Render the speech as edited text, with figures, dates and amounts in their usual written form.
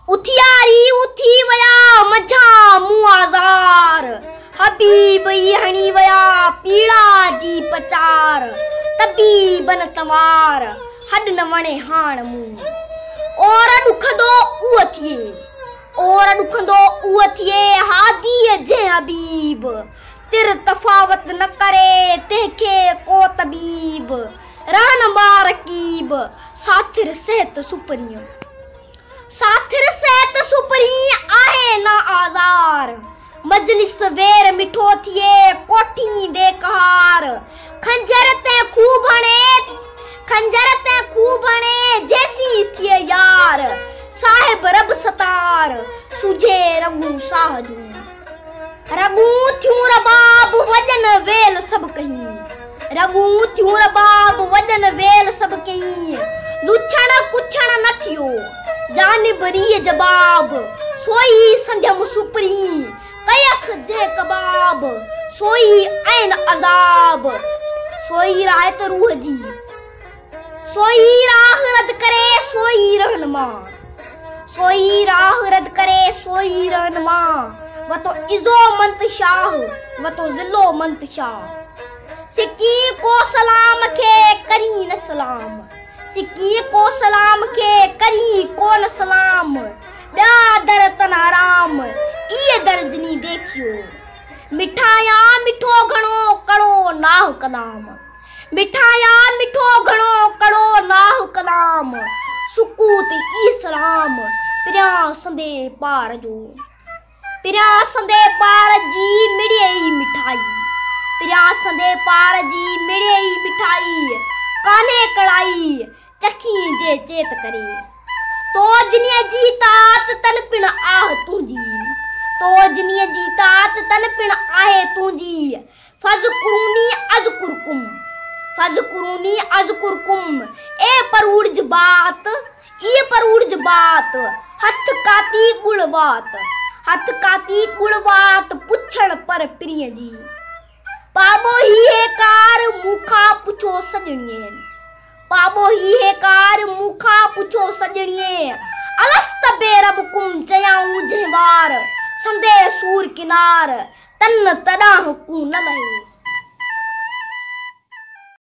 उथियारी उथी वया मझा मुआजार हबीब हणी वया पीड़ा जी पचार तबी बन तवार हड न वणे हाण मू और दुखदो उअ थिए हादी जे हबीब तिर तफावत न करे तेखे को तबीब रहन बारकीब साथिर सेहत सुपरी आहे ना आजार मजलिस वेर मिठो थिए कोठी दे कहार खंजर ते खूब हणे जैसी थिए यार साहिब रब सतार सुझे रगू साहजू रगू थियूं रबाब वजन वेल सब कहीं रगू थियूं रबाब वजन वेल सब कहीं लुछण कुछण न थियो जानबरी जवाब सोई संध्यम सुपरी कयस जे कबाब सोई ऐन अजाब सोई रायत रूह जी सोई राह रद करे सोई रहनमा सोई राह रद करे सोई रहनमा वो तो इजो मंत शाह वो तो जिलो मंत शाह सिक्की को सलाम के करी न सलाम सिक्की को सलाम के करी को न सलाम ब्या दर तनाराम ये दर्जनी देखियो मिठाया मिठो घणो कड़ो नाह कलाम मिठाया मिठो घणो कड़ो नाह कलाम सुकूत ई सलाम पिरिया संदे पार जो पिरिया संदे पार जी मिड़ियई मिठाई पिरिया संदे पार जी मिड़ियई मिठाई काने कड़ाई चखी जे चेत करे तो जिनिय जी तात तन पिण आह तुझी तो जिनिय जी तात तन पिण आहे तुझी फज़कुरूनी अज़कुरकुम ए परउर्ज बात हथ काती गुड़ बात पुछण पर प्रिय जी पाबो ही है कार मुखा पुछो सजणिए अलस्त बेरबकुम चयाऊं जहवार संदे सूर किनार तन तडाह कू न लहे।